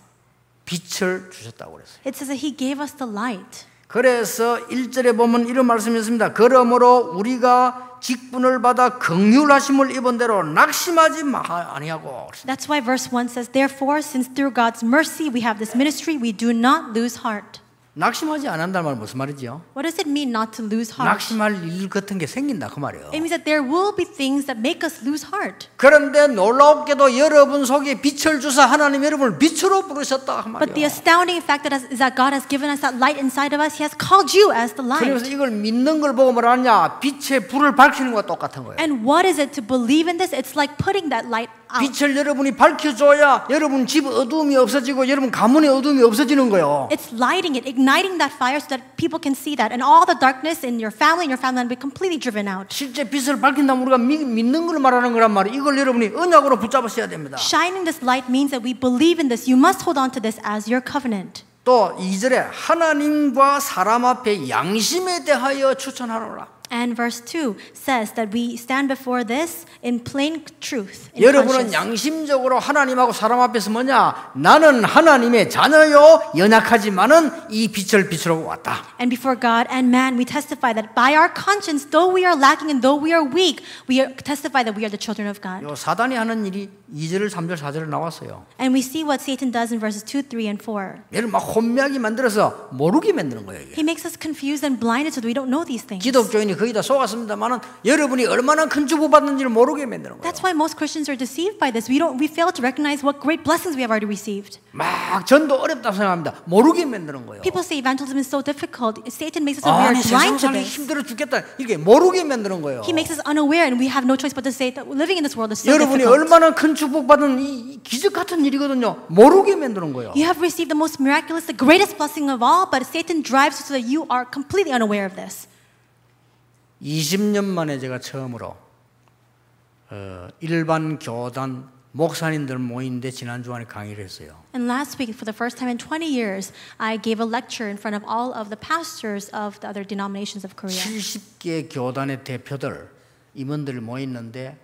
빛을 주셨다고 그랬어요. It says that He gave us the light. 그래서 1절에 보면 이런 말씀이었습니다. 그러므로 우리가 직분을 받아 긍휼하심을 입은 대로 낙심하지 아니하고. That's why verse 1 says, therefore, since through God's mercy we have this ministry, we do not lose heart. 낙심하지 않는다는 말은 무슨 말이죠? What does it mean not to lose heart? 낙심할 일 같은 게 생긴다 그 말이에요. It means that there will be things that make us lose heart. 그런데 놀랍게도 여러분 속에 빛을 주사 하나님 여러분을 빛으로 부르셨다 그 But the 말이에요. astounding fact is that God has given us that light inside of us. He has called you as the 그래서 light. 이걸 믿는 걸 보고 뭐라냐? 빛의 불을 밝히는 것과 똑같은 거예요. And what is it to believe in this? It's like putting that light out. 빛을 여러분이 밝혀줘야 여러분 집 어두움이 없어지고 여러분 가문의 어두움이 없어지는 거예요. It's lighting it, igniting that fire so that people can see that. And all the darkness in your family and your family will be completely driven out. 실제 빛을 밝힌다면 우리가 믿는 걸 말하는 거란 말이에요. 이걸 여러분이 언약으로 붙잡으셔야 됩니다. Shining this light means that we believe in this. You must hold on to this as your covenant. 또 2절에 하나님과 사람 앞에 양심에 대하여 추천하노라. And verse 2 says that we stand before this in plain truth. In 여러분은 conscience. 양심적으로 하나님하고 사람 앞에서 뭐냐? 나는 하나님의 자녀요 연약하지만은 이 빛을 비추러 왔다. And before God and man, we testify that by our conscience, though we are lacking and though we are weak, testify that we are the children of God. 요 사단이 하는 일이 2절, 3절, 4절에 나왔어요. And we see what Satan does in verses 2, 3, and 4. 얘를 막 혼미하게 만들어서 모르게 만드는 거예요. 이게. He makes us confused and blinded so that we don't know these things. 기독교인이 거의 다 속았습니다만은 여러분이 얼마나 큰 축복 받는지를 모르게 만드는 거예요. That's why most Christians are deceived by this. We fail to recognize what great blessings we have already received. 막 전도 어렵다고 생각합니다. 모르게 만드는 거예요. People say evangelism is so difficult. Satan makes us so we are 아니 blind 세상 to 살기 this. 힘들어 죽겠다 이렇게 모르게 만드는 거예요. He makes us unaware and we have no choice but to say that living in this world is so 여러분이 difficult. 얼마나 큰 축복 받은 이 기적 같은 일이거든요. 모르게 만드는 거예요. You have received the most miraculous, the greatest blessing of all, but Satan drives you so that you are completely unaware of this. 20년 만에 제가 처음으로 일반 교단 목사님들 모이는데 지난 주간에 강의를 했어요. And last week, for the first time in 20 years, I gave a lecture in front of all of the pastors of the other denominations of Korea. 70개 교단의 대표들 임원들 모였는데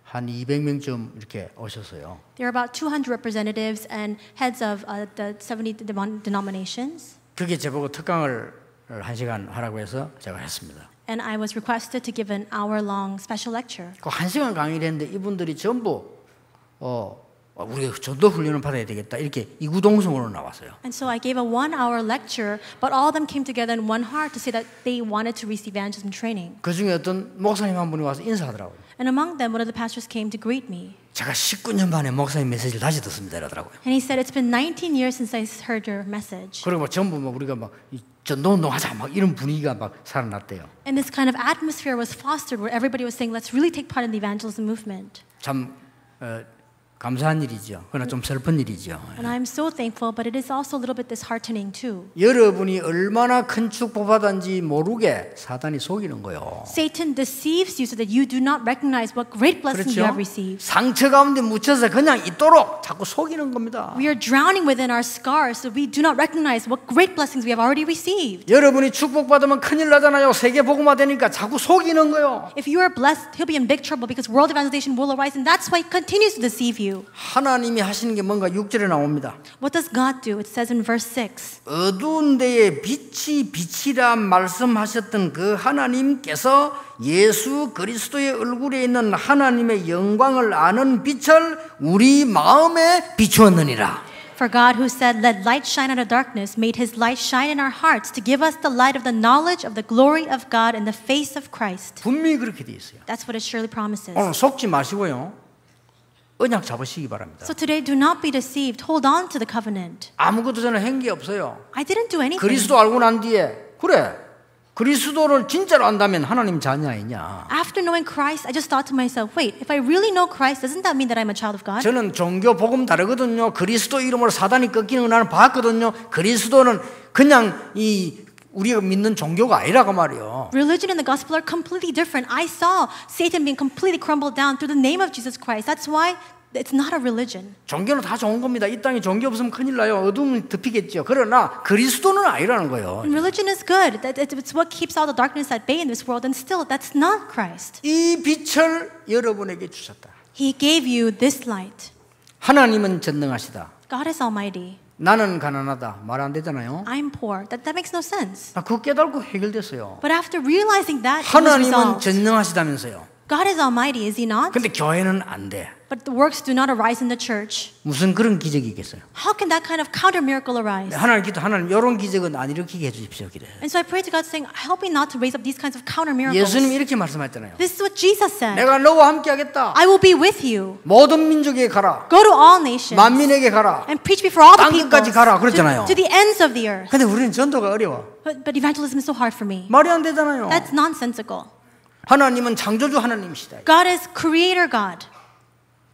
한 200명쯤 이렇게 오셨어요. There are about 200 representatives and heads of the 70 denominations. 그게 저보고 특강을 1시간 하라고 해서 제가 했습니다. And I was requested to give an hour-long special lecture. 그 1시간 강의를 했는데 이분들이 전부 우리가 전도 훈련을 받아야 되겠다 이렇게 이구동성으로 나왔어요. And so I gave a 1-hour lecture, but all of them came together in one heart to say that they wanted to receive evangelism training. 그 중에 어떤 목사님 한 분이 와서 인사하더라고요. And among them, one of the pastors came to greet me. 제가 19년 만에 목사님 메시지를 다시 듣습니다 이러더라고요. And he said, it's been 19 years since I heard your message. 그리고 전부 우리가 막 전도운동 하자 막 이런 분위기가 막 살아났대요. And this kind of atmosphere was fostered where everybody was saying, let's really take part in the evangelism movement. 참 감사한 일이죠. 그러나 좀 슬픈 일이죠. And I'm so thankful, but it is also a little bit disheartening too. 여러분이 얼마나 큰 축복 받았는지 모르게 사단이 속이는 거예요. Satan deceives you so that you do not recognize what great blessing you have received. 상처 가운데 묻혀서 그냥 있도록 자꾸 속이는 겁니다. We are drowning within our scars so we do not recognize what great blessings we have already received. 여러분이 축복 받으면 큰일 나잖아요. 세계 복음화 되니까 자꾸 속이는 거예요. If you are blessed, he'll be in big trouble because world evangelization will arise, and that's why he continues to deceive you. 하나님이 하시는 게 뭔가 6절에 나옵니다. What does God do? It says in verse 6. 어두운 데에 빛이 빛이라 말씀하셨던 그 하나님께서 예수 그리스도의 얼굴에 있는 하나님의 영광을 아는 빛을 우리 마음에 비추었느니라. For God who said, let light shine out of darkness, made his light shine in our hearts to give us the light of the knowledge of the glory of God in the face of Christ. 분명히 그렇게 돼 있어요. That's what it surely promises. 오늘 속지 마시고요. 언약 잡으시기 바랍니다. So today, do not be deceived. Hold on to the covenant. 아무것도 저는 한 게 없어요. I didn't do anything. 그리스도 알고 난 뒤에 그래 그리스도를 진짜로 안다면 하나님 자녀 아니냐. After knowing Christ, I just thought to myself, wait, if I really know Christ, doesn't that mean that I'm a child of God? 저는 종교 복음 다르거든요. 그리스도 이름으로 사단이 꺾이는 거 나는 봤거든요. 그리스도는 그냥 우리가 믿는 종교가 아니라고 말이요. Religion and the gospel are completely different. I saw Satan being completely crumbled down through the name of Jesus Christ. That's why it's not a religion. 종교는 다 좋은 겁니다. 이 땅에 종교 없으면 큰일 나요. 어둠이 덮이겠죠. 그러나 그리스도는 아니라는 거예요. And religion is good. It's what keeps all the darkness at bay in this world. And still, that's not Christ. 이 빛을 여러분에게 주셨다. He gave you this light. 하나님은 전능하시다. God is almighty. 나는 가난하다. 말 안 되잖아요. I'm poor. That makes no sense. 그거 깨달고 해결됐어요. But after realizing that, it was 하나님은 resolved. 전능하시다면서요. God is almighty, is he not? 근데 교회는 안 돼. but the works do not arise in the church. 무슨 그런 기적이 있겠어요? How can that kind of counter miracle arise? 하나님 기도 하나님 이런 기적은 안 일으키게 해주십시오. 그래. And so I pray to God saying, help me not to raise up these kinds of counter miracles. 예수님이 이렇게 말씀하셨잖아요. This is what Jesus said. 내가 너와 함께하겠다. I will be with you. 모든 민족에게 가라. Go to all nations. 만민에게 가라. And preach before all the 땅 peoples. 끝까지 가라. 그랬잖아요. To the ends of the earth. 근데 우리는 전도가 어려워. But evangelism is so hard for me. 말이 안 되잖아요. That's nonsensical. 하나님은 창조주 하나님이시다. God is creator God.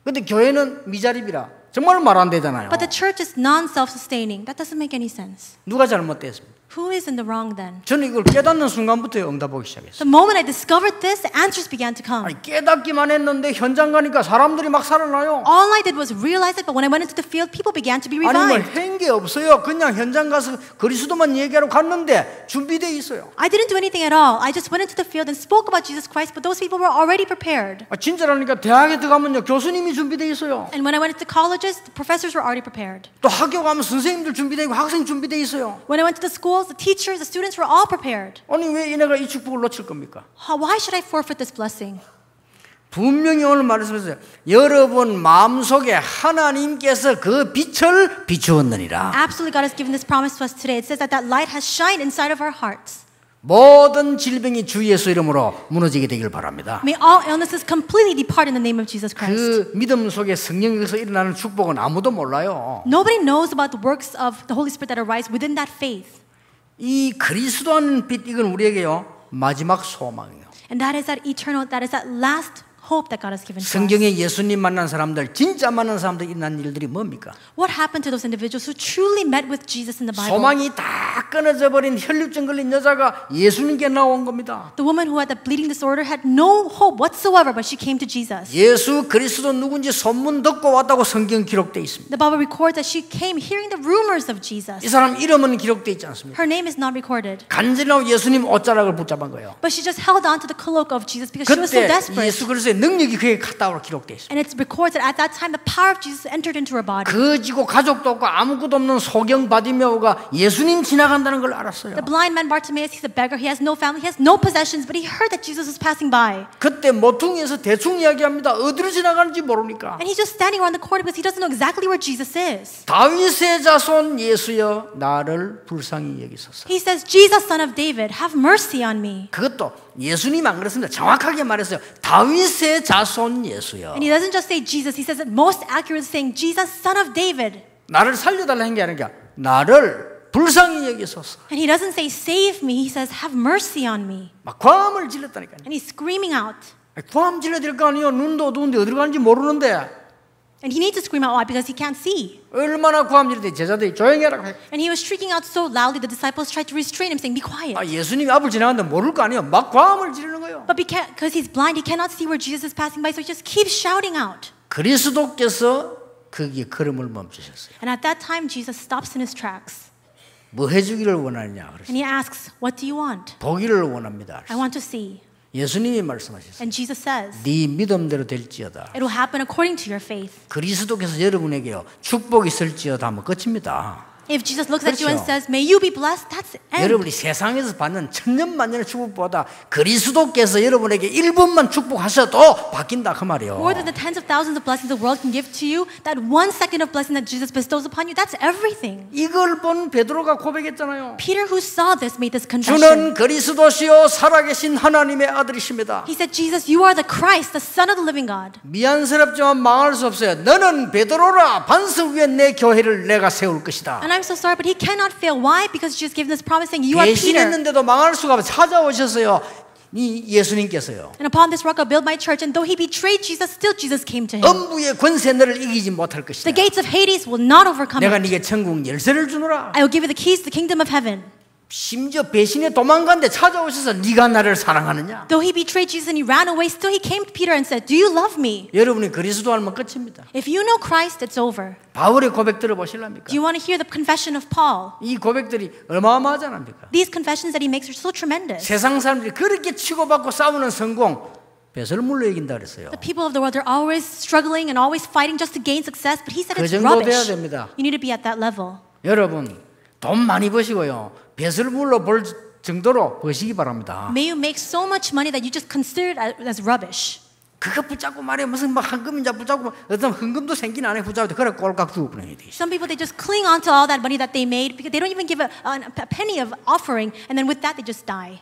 근데 교회는 미자립이라 정말 말 안 되잖아요. But the church is non-self-sustaining. That doesn't make any sense. 누가 잘못됐습니까? Who is in the wrong then? 저는 이걸 깨닫는 순간부터 응답하기 시작했어요. The moment I discovered this, answers began to come. 아니, 깨닫기만 했는데 현장 가니까 사람들이 막 살아나요. All I did was realize it, but when I went into the field, people began to be 아니 뭐 revived. 한 게 없어요. 그냥 현장 가서 그리스도만 얘기하러 갔는데 준비돼 있어요. I didn't do anything at all. I just went into the field and spoke about Jesus Christ, but those people were already prepared. 아, 진짜라니까 대학에 들어가면요 교수님이 준비돼 있어요. And when I went into colleges, the professors were already prepared. 또 학교 가면 선생님들 준비돼 있고 학생 준비돼 있어요. When I went to the schools, the teachers, the students were all prepared. 아니 왜 얘네가 이 축복을 놓칠 겁니까? Why should I forfeit this blessing? 분명히 오늘 말씀하셨어요. 여러분 마음속에 하나님께서 그 빛을 비추었느니라. Absolutely, God has given this promise to us today. It says that that light has shined inside of our hearts. 모든 질병이 주 예수 이름으로 무너지게 되길 바랍니다. May all illnesses completely depart in the name of Jesus Christ. 그 믿음 속에 성령에서 일어나는 축복은 아무도 몰라요. Nobody knows about the works of the Holy Spirit that arise within that faith. 이 그리스도 하는 빛 이건 우리에게요 마지막 소망이에요. And that is that eternal, that is that last hope that God has given to us. 성경에 예수님 만난 사람들, 진짜 만난 사람들 일어난 일들이 뭡니까? What happened to those individuals who truly met with Jesus in the Bible? 소망이 다 끊어져 버린 혈류증 걸린 여자가 예수님께 나온 겁니다. The woman who had the bleeding disorder had no hope whatsoever, but she came to Jesus. 예수 그리스도 누군지 소문 듣고 왔다고 성경 기록돼 있습니다. The Bible records that she came hearing the rumors of Jesus. 이 사람 이름은 기록돼 있지 않습니까? Her name is not recorded. 간절하고 예수님 옷자락을 붙잡은 거예요. But she just held on to the cloak of Jesus because she was so 그때 desperate. 예수 그리스도의 능력이 그에게 갔다고 기록돼 있습니다. And it records that at that time the power of Jesus entered into her body. 거지고 가족도 없고 아무것도 없는 소경 바디메오가 예수님 지나간다는 걸 알았어요. The blind man Bartimaeus, he's a beggar, he has no family, he has no possessions, but he heard that Jesus was passing by. 그때 모퉁이에서 대충 이야기합니다. 어디로 지나가는지 모르니까. And he's just standing around the corner because he doesn't know exactly where Jesus is. 다윗의 자손 예수여 나를 불쌍히 여기소서. He says, Jesus, son of David, have mercy on me. 그것도 예수님 안 그랬습니다. 정확하게 말했어요. 다윗의 자손 예수여. And he doesn't just say Jesus, he says it most accurately saying, Jesus, son of David. 나를 살려달라는 게 아니라 나를 불쌍히 여기소서. And he doesn't say save me, he says have mercy on me. 막 고함을 질렀다니까요. And he's screaming out. 고함 질러야 될 거 아니에요. 눈도 어두운데 어디로 가는지 모르는데. And he needs to scream out why? Because he can't see. 얼마나 고함 지르는데 제자들이 조용히 하라고 해요. And he was shrieking out so loudly, the disciples tried to restrain him, saying, be quiet. 아, 예수님이 앞을 지나가는데 모를 거 아니에요. 막 고함을 지르는 거예요. But because he's blind, he cannot see where Jesus is passing by, so he just keeps shouting out. 그리스도께서 거기에 걸음을 멈추셨어요. And at that time, Jesus stops in his tracks. 뭐 해주기를 원하느냐 그랬어요. And he asks, what do you want? 보기를 원합니다. I want to see. 예수님이 말씀하셨어요. And Jesus says, 네 믿음대로 될지어다. it will happen according to your faith. 그리스도께서 여러분에게요 축복이 있을지어다 하면 끝입니다. If Jesus looks at you and 그렇죠. says, may you be blessed, that's the end. 여러분이 세상에서 받는 천년만년의 축복보다 그리스도께서 여러분에게 1분만 축복하셔도 바뀐다 그 말이에요. More than the tens of thousands of blessings the world can give to you, that 1 second of blessing that Jesus bestows upon you, that's everything. 이걸 본 베드로가 고백했잖아요. Peter, who saw this, made this confession. 주는 그리스도시요 살아계신 하나님의 아들이십니다. He said, Jesus, you are the Christ, the Son of the living God. 미안스럽지만 망할 수 없어요. 너는 베드로라 반석 위에 내 교회를 내가 세울 것이다. And I'm so sorry, but he cannot fail. Why? Because Jesus gave this promise saying, you are Peter. 배신했는데도 망할 수가 없어요. 찾아오셨어요. 이 예수님께서요. And upon this rock I'll build my church. And though he betrayed Jesus, still Jesus came to him. 음부의 권세 너를 이기지 못할 것이다. The gates of Hades will not overcome 내가 it. 네게 천국 열쇠를 주노라. I will give you the keys to the kingdom of heaven. 심지어 배신에 도망간데 찾아오셔서 네가 나를 사랑하느냐? Though he betrayed Jesus and he ran away, still he came to Peter and said, do you love me? 여러분이 그리스도 알면 끝입니다. If you know Christ, it's over. 바울의 고백 들어보실랍니까? Do you want to hear the confession of Paul? 이 고백들이 어마어마하지 않습니까? These confessions that he makes are so tremendous. 세상 사람들이 그렇게 치고받고 싸우는 성공 벼슬 물러 이긴다 그랬어요. The people of the world are always struggling and always fighting just to gain success, but he said 그 it's 정도 돼야 rubbish. 됩니다. You need to be at that level. 여러분 돈 많이 버시고요. 벼슬 물러 볼 정도로 버시기 바랍니다. May you make so much money that you just consider it as rubbish. 그거 붙잡고 말이야 무슨 막 헌금인자 붙잡고 어떤 헌금도 생긴 안에 붙잡고 그래 꼴깍 죽어버려야 돼. Some people, they just cling on to all that money that they made because they don't even give a penny of offering, and then with that they just die.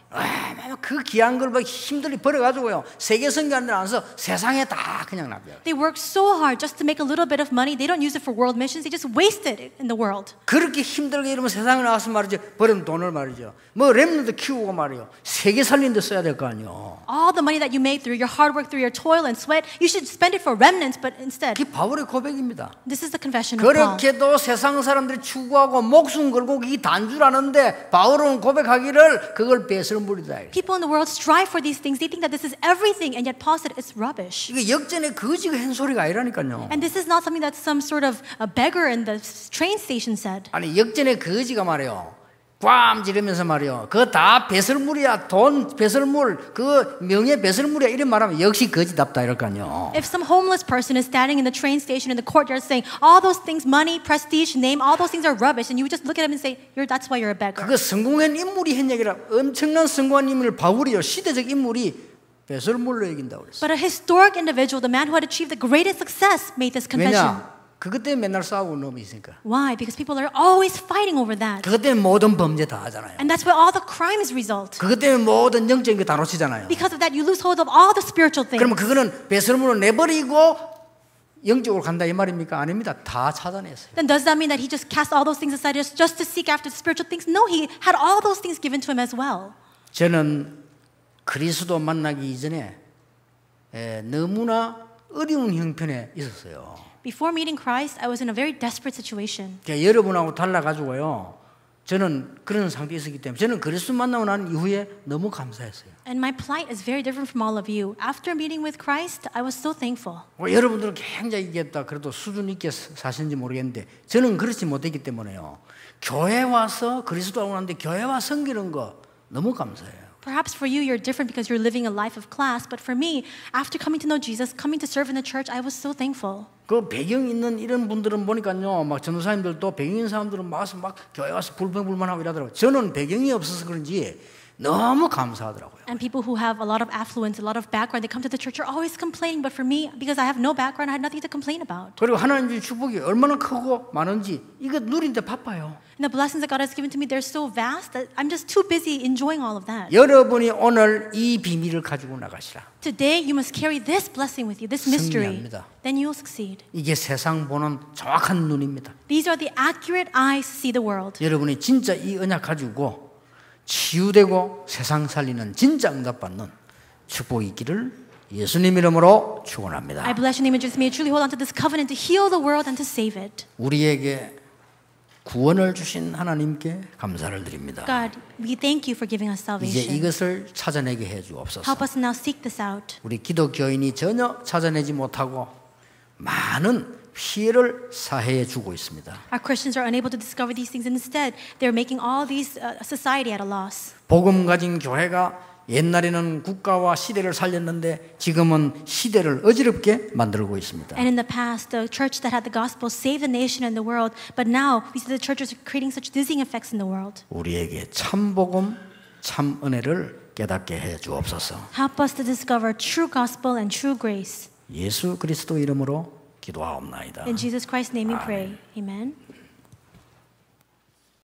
그 귀한 걸 막 힘들게 벌어가지고요 세계 선교하는 데 안서 세상에 다 그냥 납니다. They work so hard just to make a little bit of money. They don't use it for world missions. They just waste it in the world. 그렇게 힘들게 이러면 세상에 나와서 말이죠 버린 돈을 말이죠 뭐 렘넌트 키우고 말이요 세계 살리는 데 써야 될 거 아니요. All the money that you made through your hard work, through your toil and sweat, you should spend it for remnants, but instead, 그게 바울의 고백입니다. this is the confession of Paul. 그렇게도 세상 사람들이 추구하고 목숨 걸고 그게 단 줄 아는데 바울은 고백하기를 그걸 배설물이다. People in the world strive for these things. They think that this is everything, and yet Paul said it's rubbish. 이게 역전의 거지가 한 소리가 아니라니까요. And this is not something that some sort of a beggar in the train station said. 아니 역전의 거지가 말이요. 꽝 지르면서 말이요. 그거 다 배설물이야. 돈 배설물, 그 명예 배설물이야. 이런 말하면 역시 거지답다 이럴 거 아니요. If some homeless person is standing in the train station in the courtyard saying all those things, money, prestige, name, all those things are rubbish, and you would just look at him and say, that's why you're a beggar. 그거 성공한 인물이 한 얘기라. 엄청난 성공한 인물 바울이요. 시대적 인물이 배설물로 여긴다고 그랬어요. But a historic individual, the man who had achieved the greatest success, made this confession. 왜냐? 그것 때문에 맨날 싸우고 놈이 있으니까. Why? Because people are always fighting over that. 그것 때문에 모든 범죄 다 하잖아요. And that's where all the crimes result. 그것 때문에 모든 영적인 거 다 놓치잖아요. Because of that, you lose hold of all the spiritual things. 그러면 그거는 배설물로 내버리고 영적으로 간다 이 말입니까? 아닙니다. 다 찾아냈어요. Then does that mean that he just cast all those things aside just to seek after the spiritual things? No, he had all those things given to him as well. 저는 그리스도 만나기 이전에 너무나 어려운 형편에 있었어요. Before meeting Christ, I was in a very desperate situation. 여러분하고 달라가지고요. 저는 그런 상태에 있었기 때문에 저는 그리스도 만나고 난 이후에 너무 감사했어요. And my plight is very different from all of you. After meeting with Christ, I was so thankful. 여러분들은 굉장히 이겼다. 그래도 수준 있게 사시는지 모르겠는데 저는 그렇지 못했기 때문에요. 교회 와서 그리스도하고 나는데 교회 와 섬기는 거 너무 감사해요. Perhaps for you, you're different because you're living a life of class. But for me, after coming to know Jesus, coming to serve in the church, I was so thankful. 그 배경 있는 이런 분들은 보니까요, 막 전도사님들도 배경 있는 사람들은 막 교회 와서 불평불만하고 이러더라고요. 저는 배경이 없어서 그런지 너무 감사하더라고요. And people who have a lot of affluence, a lot of background, they come to the church are always complaining. But for me, because I have no background, I had nothing to complain about. 그리고 하나님 주신 축복이 얼마나 크고 많은지 이거 누리는데 바빠요. And the blessings that God has given to me, they're so vast that I'm just too busy enjoying all of that. 여러분이 오늘 이 비밀을 가지고 나가시라. Today, you must carry this blessing with you, this mystery. 승리합니다. Then you'll succeed. 이게 세상 보는 정확한 눈입니다. These are the accurate eyes to see the world. 여러분이 진짜 이 언약 가지고 치유되고 세상 살리는 진짜 응답받는 축복이 있기를 예수님 이름으로 축원합니다. I bless your name in Jesus. May you truly hold on to this covenant to heal the world and to save it. 우리에게 구원을 주신 하나님께 감사를 드립니다. God, we thank you for giving us 이제 salvation. 이것을 찾아내게 해 주옵소서. Help us now seek this out. 우리 기독교인이 전혀 찾아내지 못하고 많은 피해를 사회에 주고 있습니다. Our Christians are unable to discover these things, and instead, they're making all these society at a loss. 복음 가진 교회가 옛날에는 국가와 시대를 살렸는데 지금은 시대를 어지럽게 만들고 있습니다. And in the past, the church that had the gospel saved the nation and the world, but now we see the churches are creating such dizzying effects in the world. 우리에게 참 복음, 참 은혜를 깨닫게 해 주옵소서. Help us to discover true gospel and true grace. 예수 그리스도 이름으로 기도하옵나이다. In Jesus Christ's name we pray. Amen.